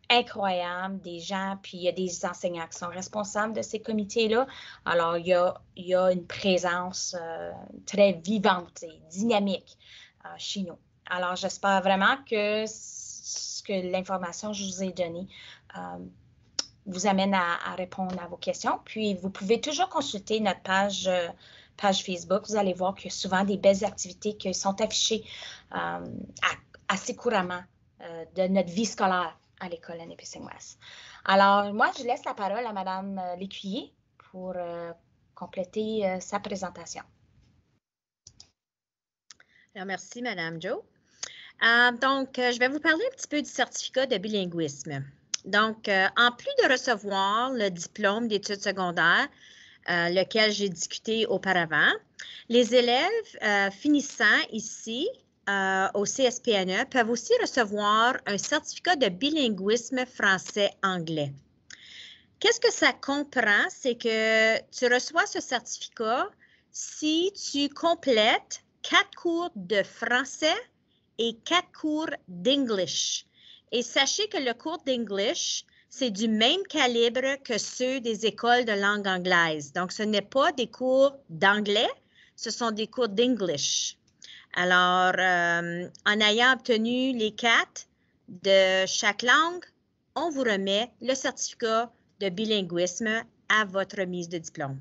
incroyables, des gens, puis il y a des enseignants qui sont responsables de ces comités-là. Alors, il y a une présence très vivante et dynamique chez nous. Alors, j'espère vraiment que l'information que je vous ai donnée vous amène à répondre à vos questions. Puis, vous pouvez toujours consulter notre page Facebook. Vous allez voir qu'il y a souvent des belles activités qui sont affichées assez couramment de notre vie scolaire à l'école à Nipissing West. Alors, moi, je laisse la parole à Mme Lécuyer pour compléter sa présentation. Alors, merci, Mme Jo. Donc, je vais vous parler un petit peu du certificat de bilinguisme. Donc, en plus de recevoir le diplôme d'études secondaires, lequel j'ai discuté auparavant, les élèves finissant ici au CSPNE peuvent aussi recevoir un certificat de bilinguisme français-anglais. Qu'est-ce que ça comprend? C'est que tu reçois ce certificat si tu complètes 4 cours de français et 4 cours d'English. Et sachez que le cours d'English, c'est du même calibre que ceux des écoles de langue anglaise. Donc, ce n'est pas des cours d'anglais, ce sont des cours d'English. Alors, en ayant obtenu les 4 de chaque langue, on vous remet le certificat de bilinguisme à votre remise de diplôme.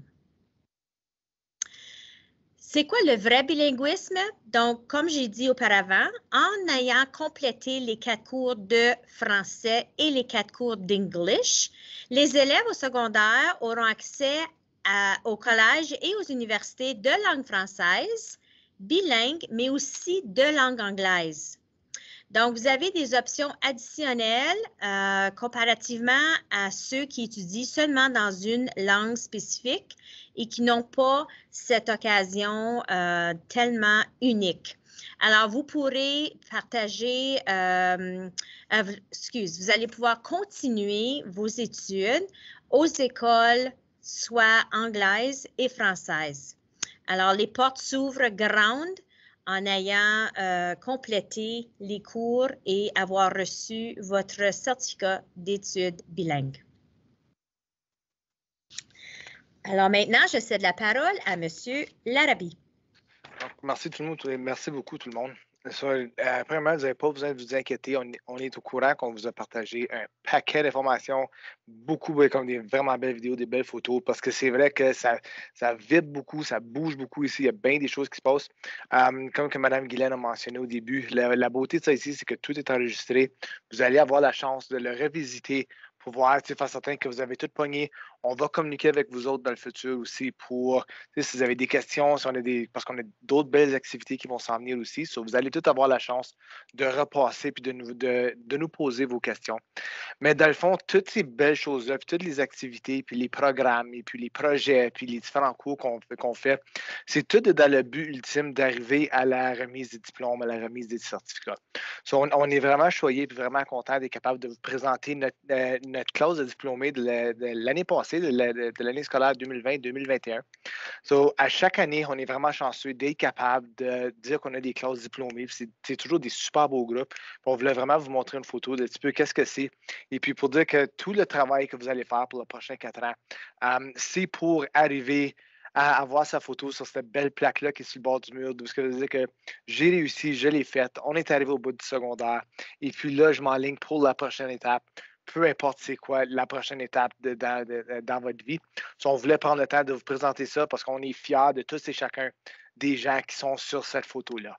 C'est quoi le vrai bilinguisme? Donc, comme j'ai dit auparavant, en ayant complété les 4 cours de français et les 4 cours d'English, les élèves au secondaire auront accès au collège et aux universités de langue française, bilingue, mais aussi de langue anglaise. Donc, vous avez des options additionnelles comparativement à ceux qui étudient seulement dans une langue spécifique et qui n'ont pas cette occasion tellement unique. Alors, vous pourrez partager, vous allez pouvoir continuer vos études aux écoles soit anglaises et françaises. Alors, les portes s'ouvrent grandes en ayant complété les cours et avoir reçu votre certificat d'études bilingues. Alors maintenant, je cède la parole à M. Larrabee. Merci tout le monde, merci beaucoup tout le monde. Premièrement, vous n'avez pas besoin de vous inquiéter. On est au courant qu'on vous a partagé un paquet d'informations, beaucoup, comme des vraiment belles vidéos, des belles photos, parce que c'est vrai que ça vibre beaucoup, ça bouge beaucoup ici. Il y a bien des choses qui se passent. Comme que Mme Guylaine a mentionné au début, la beauté de ça ici, c'est que tout est enregistré. Vous allez avoir la chance de le revisiter pour voir, faire certain que vous avez tout pogné. On va communiquer avec vous autres dans le futur aussi pour, si vous avez des questions, parce qu'on a d'autres belles activités qui vont s'en venir aussi. Vous allez tout avoir la chance de repasser puis de nous poser vos questions. Mais dans le fond, toutes ces belles choses-là, puis toutes les activités, puis les programmes, et puis les projets, puis les différents cours qu'on fait, c'est tout dans le but ultime d'arriver à la remise des diplômes, à la remise des certificats. On est vraiment choyés et vraiment contents d'être capable de vous présenter notre classe de diplômés de l'année passée, de l'année scolaire 2020-2021. À chaque année, on est vraiment chanceux d'être capable de dire qu'on a des classes diplômées. C'est toujours des super beaux groupes. On voulait vraiment vous montrer une photo de un petit peu qu'est-ce que c'est. Et puis pour dire que tout le travail que vous allez faire pour les prochains 4 ans, c'est pour arriver à avoir sa photo sur cette belle plaque-là qui est sur le bord du mur. Ce que veut dire que j'ai réussi, je l'ai faite, on est arrivé au bout du secondaire. Et puis là, je m'enligne pour la prochaine étape. Peu importe c'est quoi la prochaine étape dans votre vie. On voulait prendre le temps de vous présenter ça parce qu'on est fiers de tous et chacun des gens qui sont sur cette photo-là.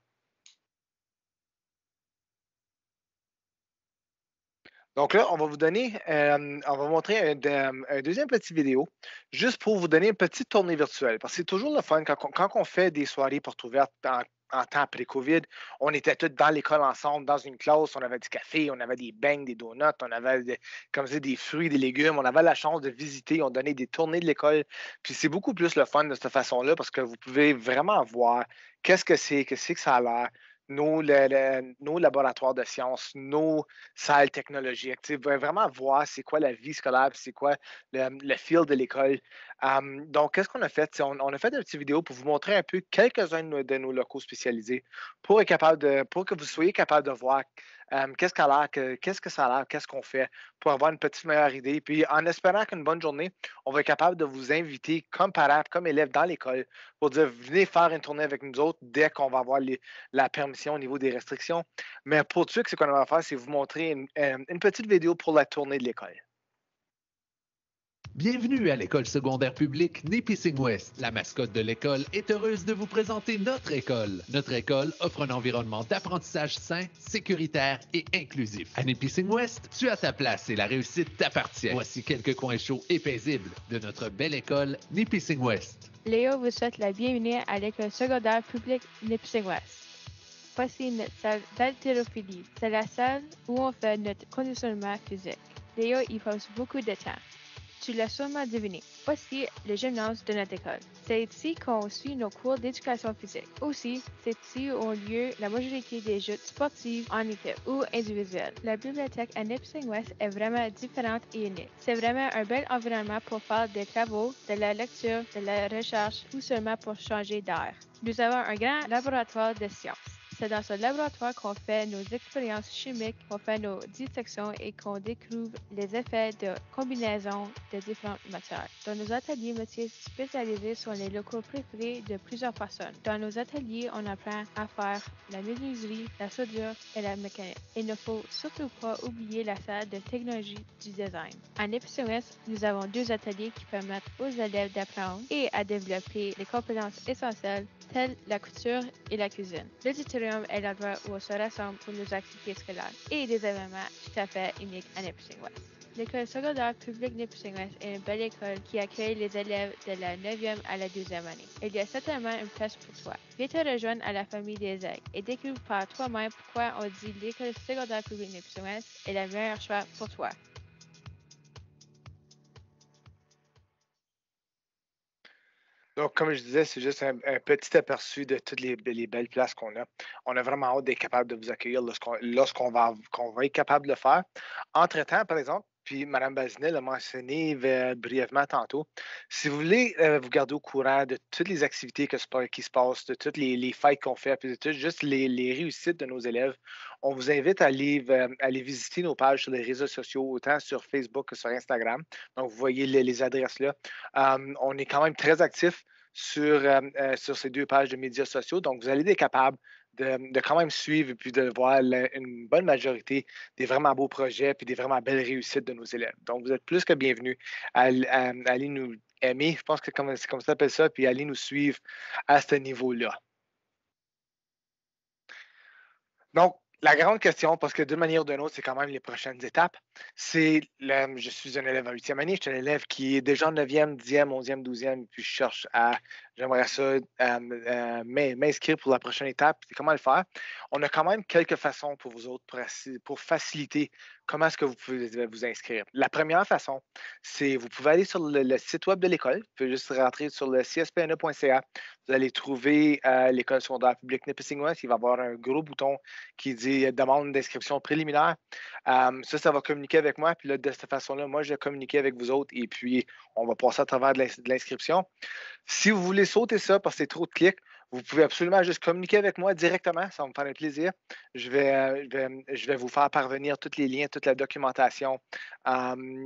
Donc là, on va vous donner, on va montrer un deuxième petit vidéo, juste pour vous donner une petite tournée virtuelle. Parce que c'est toujours le fun quand on fait des soirées portes ouvertes en temps après-COVID. On était tous dans l'école ensemble, dans une classe, on avait du café, on avait des beignes, des donuts, on avait comme ça, des fruits, des légumes. On avait la chance de visiter, on donnait des tournées de l'école. Puis c'est beaucoup plus le fun de cette façon-là parce que vous pouvez vraiment voir qu'est-ce que ça a l'air. Nos laboratoires de sciences, nos salles technologiques, vraiment voir c'est quoi la vie scolaire, c'est quoi le feel de l'école. Donc, qu'est-ce qu'on a fait? On a fait une petite vidéo pour vous montrer un peu quelques-uns de nos locaux spécialisés pour que vous soyez capable de voir qu'est-ce que ça a l'air, qu'est-ce qu'on fait pour avoir une petite meilleure idée. Puis, en espérant qu'une bonne journée, on va être capable de vous inviter comme parents, comme élèves dans l'école pour dire venez faire une tournée avec nous autres dès qu'on va avoir la permission au niveau des restrictions. Mais pour tout ce qu'on va faire, c'est vous montrer une petite vidéo pour la tournée de l'école. Bienvenue à l'école secondaire publique Nipissing-Ouest. La mascotte de l'école est heureuse de vous présenter notre école. Notre école offre un environnement d'apprentissage sain, sécuritaire et inclusif. À Nipissing-Ouest, tu as ta place et la réussite t'appartient. Voici quelques coins chauds et paisibles de notre belle école Nipissing-Ouest. Léo vous souhaite la bienvenue à l'école secondaire publique Nipissing-Ouest. Voici notre salle d'haltérophilie. C'est la salle où on fait notre conditionnement physique. Léo y passe beaucoup de temps. Tu l'as sûrement deviné. Voici le gymnase de notre école. C'est ici qu'on suit nos cours d'éducation physique. Aussi, c'est ici où ont lieu la majorité des jeux sportifs en équipe ou individuels. La bibliothèque à Nipissing-Ouest est vraiment différente et unique. C'est vraiment un bel environnement pour faire des travaux, de la lecture, de la recherche ou seulement pour changer d'air. Nous avons un grand laboratoire de sciences. C'est dans ce laboratoire qu'on fait nos expériences chimiques, qu'on fait nos dissections et qu'on découvre les effets de combinaison de différentes matières. Dans nos ateliers métiers spécialisés sont les locaux préférés de plusieurs personnes. Dans nos ateliers, on apprend à faire la menuiserie, la soudure et la mécanique. Il ne faut surtout pas oublier la salle de technologie du design. À Nipissing-Ouest, nous avons 2 ateliers qui permettent aux élèves d'apprendre et à développer les compétences essentielles telles la couture et la cuisine. L'auditorium est l'endroit où on se rassemble pour nos activités scolaires et des événements tout à fait uniques à Nipissing-Ouest. L'école secondaire publique Nipissing-Ouest est une belle école qui accueille les élèves de la 9e à la 12e année. Il y a certainement une place pour toi. Viens te rejoindre à la famille des aigles et découvre par toi-même pourquoi on dit l'école secondaire publique Nipissing-Ouest est la meilleure choix pour toi. Donc, comme je disais, c'est juste un petit aperçu de toutes les belles places qu'on a. On a vraiment hâte d'être capable de vous accueillir lorsqu'on va être capable de le faire. Entre-temps, par exemple, puis Mme Bazinet l'a mentionné brièvement tantôt, si vous voulez vous garder au courant de toutes les activités qui se passent, de toutes les fêtes qu'on fait, puis de tout, juste les réussites de nos élèves, on vous invite à aller visiter nos pages sur les réseaux sociaux, autant sur Facebook que sur Instagram. Donc, vous voyez les adresses là. On est quand même très actifs sur ces 2 pages de médias sociaux. Donc, vous allez être capable de quand même suivre et puis de voir une bonne majorité des vraiment beaux projets puis des vraiment belles réussites de nos élèves. Donc, vous êtes plus que bienvenus à aller nous aimer, je pense que c'est comme ça s'appelle ça, puis aller nous suivre à ce niveau-là. Donc, la grande question, parce que d'une manière ou d'une autre, c'est quand même les prochaines étapes, c'est je suis un élève en 8e année, je suis un élève qui est déjà en 9e, 10e, 11e, 12e, puis j'aimerais ça m'inscrire pour la prochaine étape. C'est comment le faire? On a quand même quelques façons pour vous autres pour faciliter comment est-ce que vous pouvez vous inscrire. La première façon, c'est vous pouvez aller sur le site web de l'école. Vous pouvez juste rentrer sur le cspne.ca. Vous allez trouver l'école secondaire publique Nipissing-Ouest. Il va y avoir un gros bouton qui dit demande d'inscription préliminaire. Ça va communiquer avec moi. Puis là, de cette façon-là, moi, je vais communiquer avec vous autres et puis on va passer à travers de l'inscription. Si vous voulez sauter ça parce que c'est trop de clics, vous pouvez absolument juste communiquer avec moi directement. Ça va me faire un plaisir. Je vais vous faire parvenir tous les liens, toute la documentation.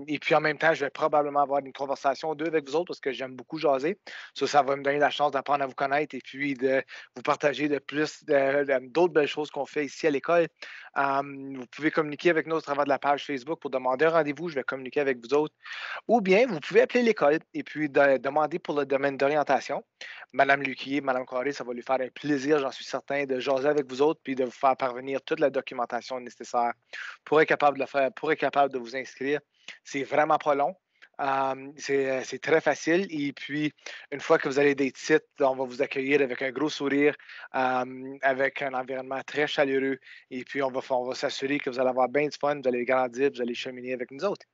Et puis, en même temps, je vais probablement avoir une conversation ou 2 avec vous autres parce que j'aime beaucoup jaser. Ça va me donner la chance d'apprendre à vous connaître et puis de vous partager d'autres belles choses qu'on fait ici à l'école. Vous pouvez communiquer avec nous au travers de la page Facebook pour demander un rendez-vous. Je vais communiquer avec vous autres. Ou bien, vous pouvez appeler l'école et puis demander pour le domaine d'orientation. Mme Luquier, Mme Carré, ça va lui faire un plaisir, j'en suis certain, de jaser avec vous autres puis de vous faire parvenir toute la documentation nécessaire pour être capable de le faire, pour être capable de vous inscrire. C'est vraiment pas long. C'est très facile. Et puis, une fois que vous avez des titres, on va vous accueillir avec un gros sourire, avec un environnement très chaleureux. Et puis, on va s'assurer que vous allez avoir bien du fun, vous allez grandir, vous allez cheminer avec nous autres.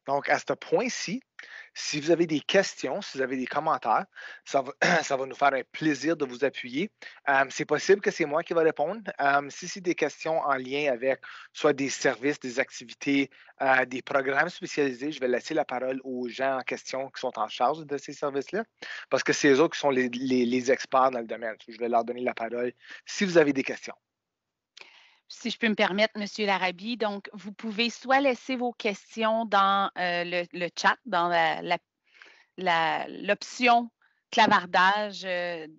Donc, à ce point-ci, si vous avez des questions, si vous avez des commentaires, ça va nous faire un plaisir de vous appuyer. C'est possible que c'est moi qui vais répondre. Si c'est des questions en lien avec soit des services, des activités, des programmes spécialisés, je vais laisser la parole aux gens en question qui sont en charge de ces services-là, parce que c'est eux qui sont les experts dans le domaine. Je vais leur donner la parole si vous avez des questions. Si je peux me permettre, M. Larabie, donc vous pouvez soit laisser vos questions dans le chat, dans l'option clavardage de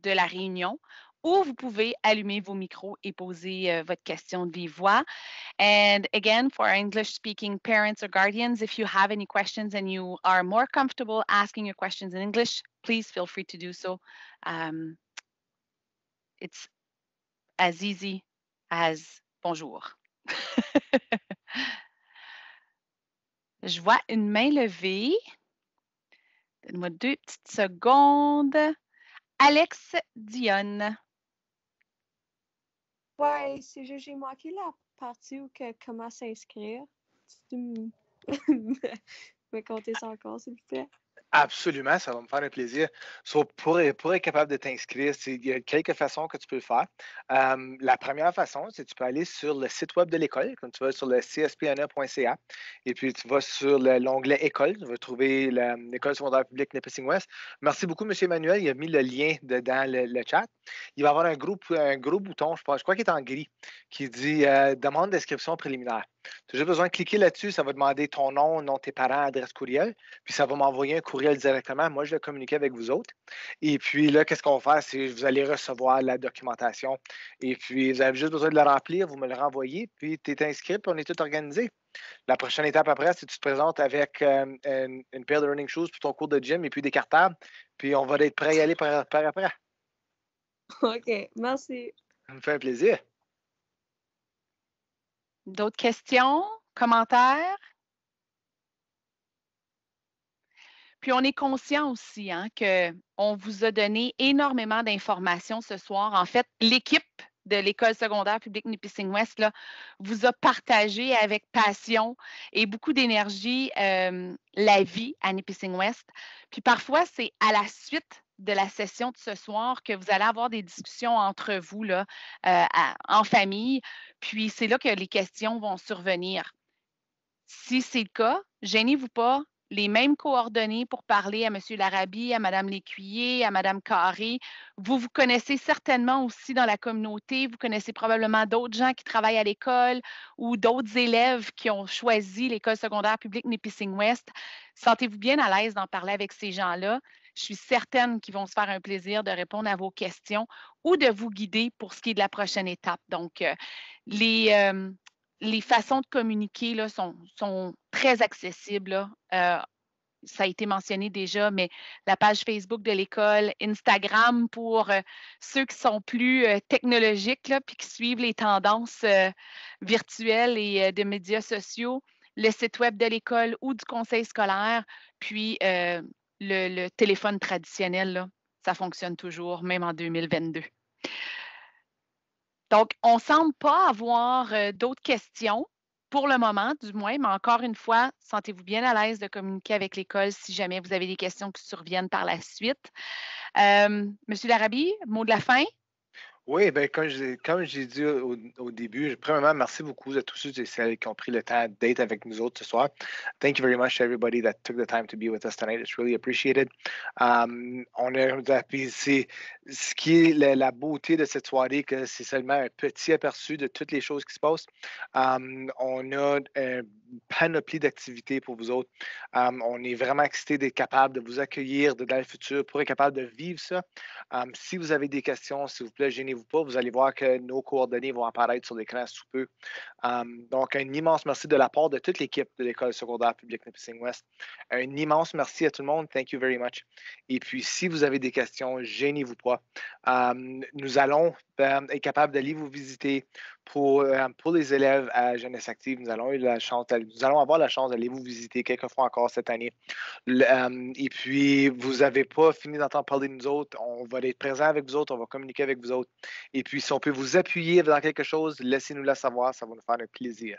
la réunion, ou vous pouvez allumer vos micros et poser votre question de vive voix. And again, for English-speaking parents or guardians, if you have any questions and you are more comfortable asking your questions in English, please feel free to do so. It's as easy as bonjour. Je vois une main levée. Donne-moi 2 petites secondes. Alex Dionne. Ouais, c'est juste j'ai manqué la partie où comment s'inscrire. Tu me compter ça encore, s'il vous plaît? Absolument, ça va me faire un plaisir. Pour être capable de t'inscrire, il y a quelques façons que tu peux le faire. La première façon, c'est que tu peux aller sur le site web de l'école, comme tu vas sur le cspna.ca, et puis tu vas sur l'onglet École, tu vas trouver l'École secondaire publique Nipissing-West. Merci beaucoup, M. Emmanuel, il a mis le lien dans le chat. Il va y avoir un gros bouton, je crois qu'il est en gris, qui dit Demande d'inscription préliminaire. Tu as juste besoin de cliquer là-dessus, ça va demander ton nom de tes parents, adresse courriel, puis ça va m'envoyer un courriel directement. Moi, je vais communiquer avec vous autres. Et puis là, qu'est-ce qu'on va faire? C'est que vous allez recevoir la documentation. Et puis, vous avez juste besoin de la remplir, vous me le renvoyez, puis tu es inscrit, puis on est tout organisé. La prochaine étape après, c'est que tu te présentes avec une paire de running shoes pour ton cours de gym et puis des cartables, puis on va être prêt à y aller par après. OK, merci. Ça me fait un plaisir. D'autres questions, commentaires? Puis on est conscient aussi qu'on vous a donné énormément d'informations ce soir. En fait, l'équipe de l'École secondaire publique Nipissing-West vous a partagé avec passion et beaucoup d'énergie la vie à Nipissing-West. Puis parfois, c'est à la suite de la session de ce soir que vous allez avoir des discussions entre vous là, en famille. Puis c'est là que les questions vont survenir. Si c'est le cas, gênez-vous pas. Les mêmes coordonnées pour parler à M. Larabie, à Mme Lécuyer, à Mme Carré. Vous connaissez certainement aussi dans la communauté, vous connaissez probablement d'autres gens qui travaillent à l'école ou d'autres élèves qui ont choisi l'École secondaire publique Nipissing-West. Sentez-vous bien à l'aise d'en parler avec ces gens-là. Je suis certaine qu'ils vont se faire un plaisir de répondre à vos questions ou de vous guider pour ce qui est de la prochaine étape. Donc, les façons de communiquer là, sont très accessibles. Ça a été mentionné déjà, mais la page Facebook de l'école, Instagram pour ceux qui sont plus technologiques là, puis qui suivent les tendances virtuelles et de médias sociaux, le site web de l'école ou du conseil scolaire, puis le téléphone traditionnel, là, ça fonctionne toujours, même en 2022. Donc, on ne semble pas avoir d'autres questions pour le moment, du moins, mais encore une fois, sentez-vous bien à l'aise de communiquer avec l'école si jamais vous avez des questions qui surviennent par la suite. Monsieur Larabie, mot de la fin? Oui, bien, comme j'ai dit au début, premièrement, merci beaucoup à tous ceux et celles qui ont pris le temps d'être avec nous autres ce soir. Thank you very much to everybody that took the time to be with us tonight. It's really appreciated. C'est ce qui est la beauté de cette soirée, que c'est seulement un petit aperçu de toutes les choses qui se passent. On a panoplie d'activités pour vous autres. On est vraiment excités d'être capable de vous accueillir dans le futur pour être capable de vivre ça. Si vous avez des questions, s'il vous plaît, gênez-vous pas. Vous allez voir que nos coordonnées vont apparaître sur l'écran sous peu. Donc, un immense merci de la part de toute l'équipe de l'École secondaire publique Nipissing-Ouest. Un immense merci à tout le monde. Thank you very much. Et puis, si vous avez des questions, gênez-vous pas. Nous allons être capables d'aller vous visiter pour les élèves à Jeunesse Active. Nous allons avoir la chance d'aller vous visiter quelques fois encore cette année. Et puis, vous n'avez pas fini d'entendre parler de nous autres. On va être présent avec vous autres, on va communiquer avec vous autres. Et puis, si on peut vous appuyer dans quelque chose, laissez-nous le savoir, ça va nous faire un plaisir.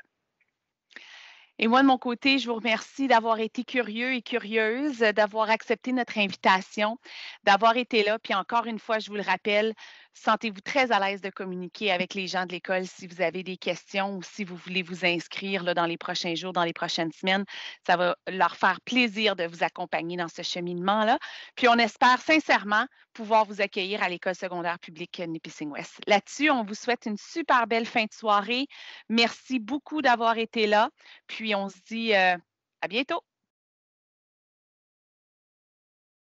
Et moi, de mon côté, je vous remercie d'avoir été curieux et curieuse, d'avoir accepté notre invitation, d'avoir été là. Puis encore une fois, je vous le rappelle, sentez-vous très à l'aise de communiquer avec les gens de l'école si vous avez des questions ou si vous voulez vous inscrire là, dans les prochains jours, dans les prochaines semaines. Ça va leur faire plaisir de vous accompagner dans ce cheminement-là. Puis on espère sincèrement pouvoir vous accueillir à l'École secondaire publique Nipissing-Ouest. Là-dessus, on vous souhaite une super belle fin de soirée. Merci beaucoup d'avoir été là. Puis on se dit à bientôt.